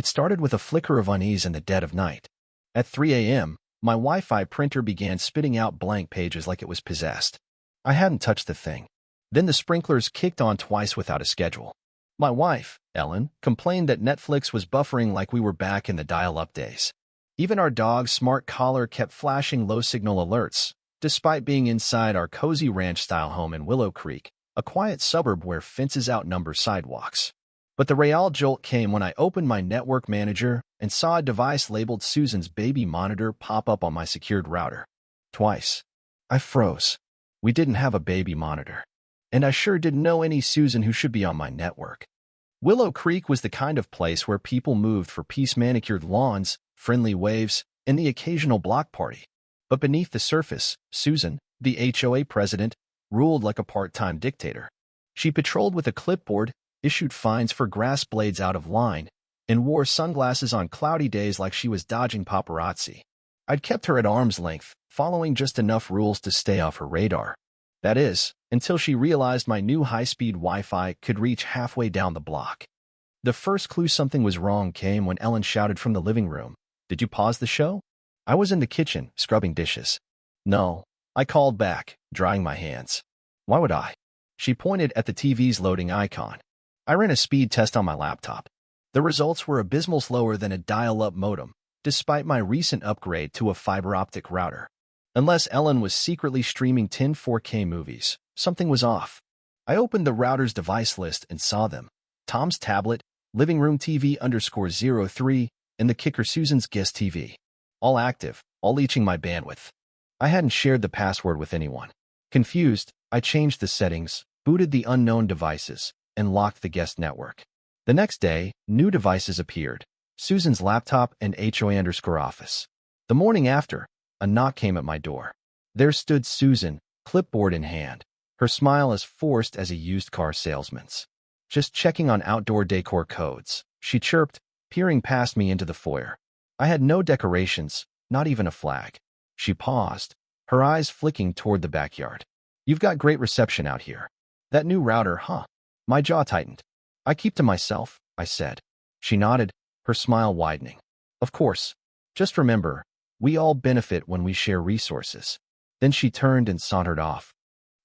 It started with a flicker of unease in the dead of night. At 3 a.m., my Wi-Fi printer began spitting out blank pages like it was possessed. I hadn't touched the thing. Then the sprinklers kicked on twice without a schedule. My wife, Ellen, complained that Netflix was buffering like we were back in the dial-up days. Even our dog's smart collar kept flashing low-signal alerts, despite being inside our cozy ranch-style home in Willow Creek, a quiet suburb where fences outnumber sidewalks. But the real jolt came when I opened my network manager and saw a device labeled Susan's baby monitor pop up on my secured router. Twice. I froze. We didn't have a baby monitor. And I sure didn't know any Susan who should be on my network. Willow Creek was the kind of place where people moved for peace-manicured lawns, friendly waves, and the occasional block party. But beneath the surface, Susan, the HOA president, ruled like a part-time dictator. She patrolled with a clipboard, issued fines for grass blades out of line, and wore sunglasses on cloudy days like she was dodging paparazzi. I'd kept her at arm's length, following just enough rules to stay off her radar. That is, until she realized my new high-speed Wi-Fi could reach halfway down the block. The first clue something was wrong came when Ellen shouted from the living room, "Did you pause the show?" I was in the kitchen, scrubbing dishes. "No," I called back, drying my hands. "Why would I?" She pointed at the TV's loading icon. I ran a speed test on my laptop. The results were abysmal, slower than a dial-up modem, despite my recent upgrade to a fiber-optic router. Unless Ellen was secretly streaming 10 4K movies, something was off. I opened the router's device list and saw them. Tom's tablet, living room TV _03, and the kicker Susan's guest TV. All active, all leeching my bandwidth. I hadn't shared the password with anyone. Confused, I changed the settings, booted the unknown devices, and locked the guest network. The next day, new devices appeared. Susan's laptop and HOA_office. The morning after, a knock came at my door. There stood Susan, clipboard in hand, her smile as forced as a used car salesman's. "Just checking on outdoor decor codes," she chirped, peering past me into the foyer. I had no decorations, not even a flag. She paused, her eyes flicking toward the backyard. "You've got great reception out here. That new router, huh?" My jaw tightened. "I keep to myself," I said. She nodded, her smile widening. "Of course. Just remember, we all benefit when we share resources." Then she turned and sauntered off.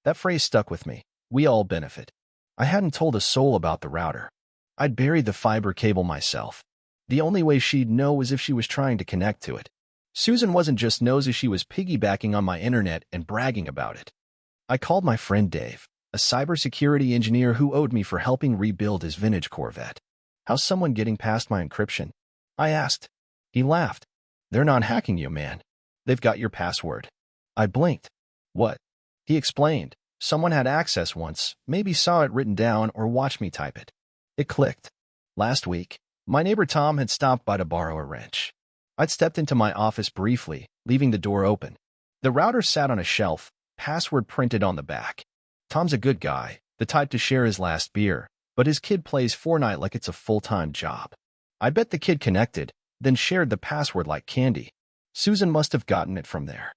That phrase stuck with me. We all benefit. I hadn't told a soul about the router. I'd buried the fiber cable myself. The only way she'd know was if she was trying to connect to it. Susan wasn't just nosy, she was piggybacking on my internet and bragging about it. I called my friend Dave, a cybersecurity engineer who owed me for helping rebuild his vintage Corvette. "How's someone getting past my encryption?" I asked. He laughed. "They're not hacking you, man. They've got your password." I blinked. "What?" He explained. "Someone had access once, maybe saw it written down or watched me type it." It clicked. Last week, my neighbor Tom had stopped by to borrow a wrench. I'd stepped into my office briefly, leaving the door open. The router sat on a shelf, password printed on the back. Tom's a good guy, the type to share his last beer, but his kid plays Fortnite like it's a full-time job. I bet the kid connected, then shared the password like candy. Susan must have gotten it from there.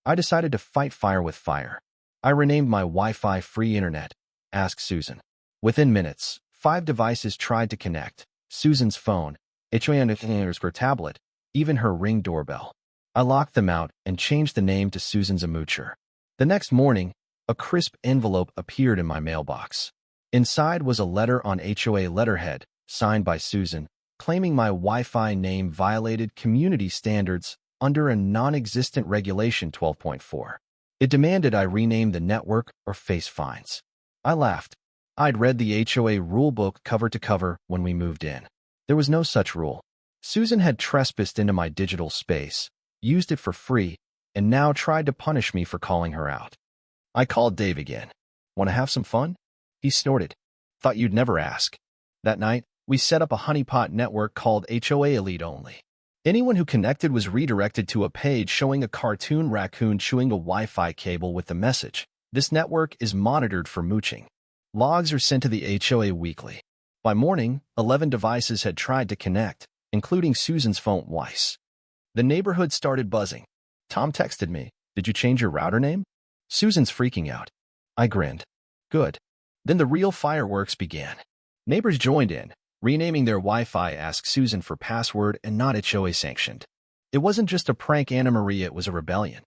I decided to fight fire with fire. I renamed my Wi-Fi free internet. Ask Susan. Within minutes, 5 devices tried to connect. Susan's phone, HOA tablet, even her Ring doorbell. I locked them out and changed the name to Susan's Amuture. The next morning, a crisp envelope appeared in my mailbox. Inside was a letter on HOA letterhead, signed by Susan, claiming my Wi-Fi name violated community standards under a non-existent Regulation 12.4. It demanded I rename the network or face fines. I laughed. I'd read the HOA rulebook cover to cover when we moved in. There was no such rule. Susan had trespassed into my digital space, used it for free, and now tried to punish me for calling her out. I called Dave again. "Want to have some fun?" He snorted. "Thought you'd never ask." That night, we set up a honeypot network called HOA Elite Only. Anyone who connected was redirected to a page showing a cartoon raccoon chewing a Wi-Fi cable with the message, "This network is monitored for mooching." Logs are sent to the HOA weekly. By morning, 11 devices had tried to connect, including Susan's phone twice. The neighborhood started buzzing. Tom texted me, "Did you change your router name?" Susan's freaking out. I grinned. Good. Then the real fireworks began. Neighbors joined in, Renaming their Wi-Fi asked Susan for password and not HOA sanctioned. It wasn't just a prank, Anna Maria, it was a rebellion.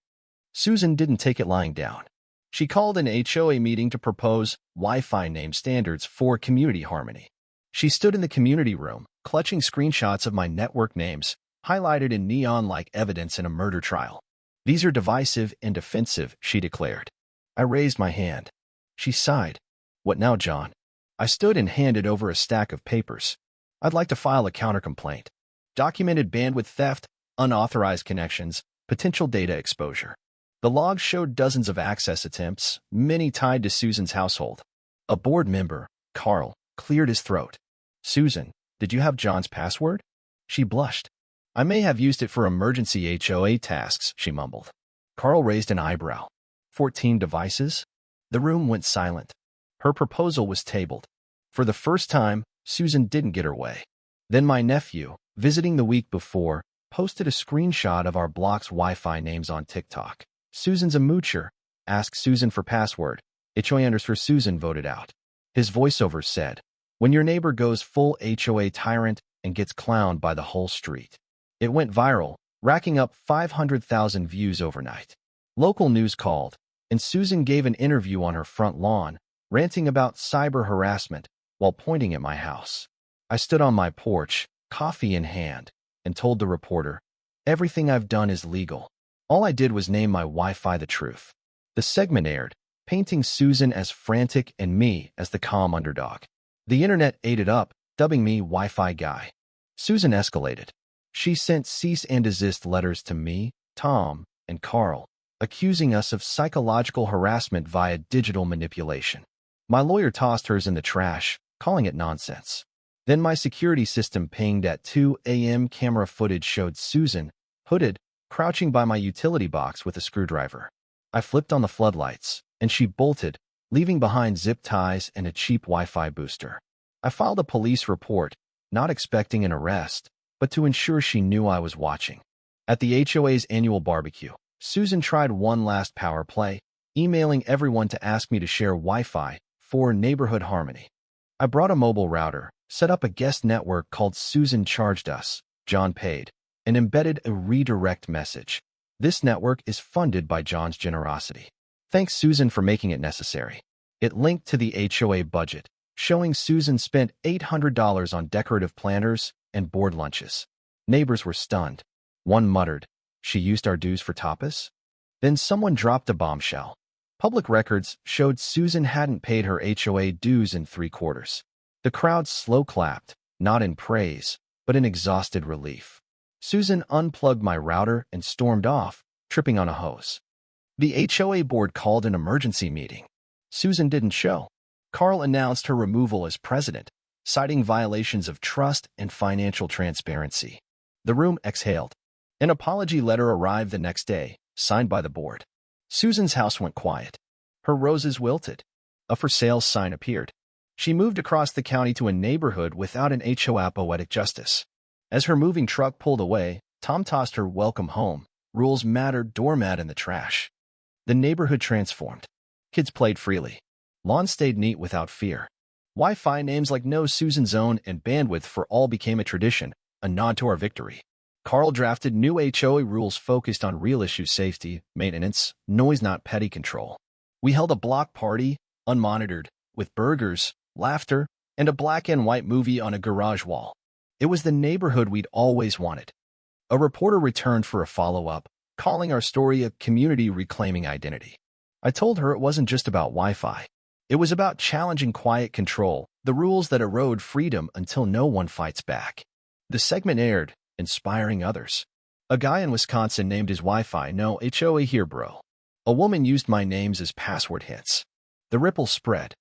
Susan didn't take it lying down. She called an HOA meeting to propose Wi-Fi name standards for community harmony. She stood in the community room, clutching screenshots of my network names, highlighted in neon like evidence in a murder trial. "These are divisive and offensive," she declared. I raised my hand. She sighed. "What now, John?" I stood and handed over a stack of papers. "I'd like to file a countercomplaint. Documented bandwidth theft, unauthorized connections, potential data exposure." The logs showed dozens of access attempts, many tied to Susan's household. A board member, Carl, cleared his throat. "Susan, did you have John's password?" She blushed. "I may have used it for emergency HOA tasks," she mumbled. Carl raised an eyebrow. 14 devices? The room went silent. Her proposal was tabled. For the first time, Susan didn't get her way. Then my nephew, visiting the week before, posted a screenshot of our block's Wi-Fi names on TikTok. "Susan's a moocher. Ask Susan for password." HOA_Susan voted out. His voiceover said, "When your neighbor goes full HOA tyrant and gets clowned by the whole street." It went viral, racking up 500,000 views overnight. Local news called, and Susan gave an interview on her front lawn, ranting about cyber harassment while pointing at my house. I stood on my porch, coffee in hand, and told the reporter, "Everything I've done is legal. All I did was name my Wi-Fi the truth." The segment aired, painting Susan as frantic and me as the calm underdog. The internet ate it up, dubbing me Wi-Fi guy. Susan escalated. She sent cease and desist letters to me, Tom, and Carl, accusing us of psychological harassment via digital manipulation. My lawyer tossed hers in the trash, calling it nonsense. Then my security system pinged at 2 a.m. Camera footage showed Susan, hooded, crouching by my utility box with a screwdriver. I flipped on the floodlights, and she bolted, leaving behind zip ties and a cheap Wi-Fi booster. I filed a police report, not expecting an arrest, but to ensure she knew I was watching. At the HOA's annual barbecue, Susan tried one last power play, emailing everyone to ask me to share Wi-Fi for neighborhood harmony. I brought a mobile router, set up a guest network called Susan Charged Us, John Paid, and embedded a redirect message. "This network is funded by John's generosity. Thanks, Susan, for making it necessary." It linked to the HOA budget, showing Susan spent $800 on decorative planters and board lunches. Neighbors were stunned. One muttered, "She used our dues for tapas?" Then someone dropped a bombshell. Public records showed Susan hadn't paid her HOA dues in 3 quarters. The crowd slow clapped, not in praise, but in exhausted relief. Susan unplugged my router and stormed off, tripping on a hose. The HOA board called an emergency meeting. Susan didn't show. Carl announced her removal as president, citing violations of trust and financial transparency. The room exhaled. An apology letter arrived the next day, signed by the board. Susan's house went quiet. Her roses wilted. A for sale sign appeared. She moved across the county to a neighborhood without an HOA poetic justice. As her moving truck pulled away, Tom tossed her welcome home, rules mattered doormat in the trash. The neighborhood transformed. Kids played freely. Lawns stayed neat without fear. Wi-Fi names like No Susan Zone and Bandwidth for All became a tradition, a nod to our victory. Carl drafted new HOA rules focused on real issue safety, maintenance, noise not petty control. We held a block party, unmonitored, with burgers, laughter, and a black and white movie on a garage wall. It was the neighborhood we'd always wanted. A reporter returned for a follow-up, calling our story a community reclaiming identity. I told her it wasn't just about Wi-Fi. It was about challenging quiet control, the rules that erode freedom until no one fights back. The segment aired, inspiring others. A guy in Wisconsin named his Wi-Fi "No HOA here, bro." A woman used my names as password hints. The ripple spread.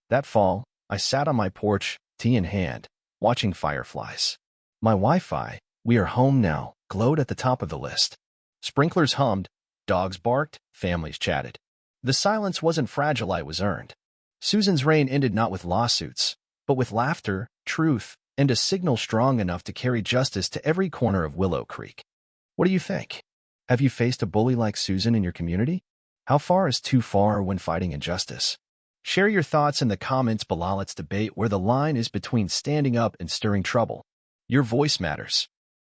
That fall, I sat on my porch, tea in hand, watching fireflies. My Wi-Fi, "We are home now," glowed at the top of the list. Sprinklers hummed, dogs barked, families chatted. The silence wasn't fragile, it was earned. Susan's reign ended not with lawsuits, but with laughter, truth, and a signal strong enough to carry justice to every corner of Willow Creek. What do you think? Have you faced a bully like Susan in your community? How far is too far when fighting injustice? Share your thoughts in the comments below. Let's debate where the line is between standing up and stirring trouble. Your voice matters.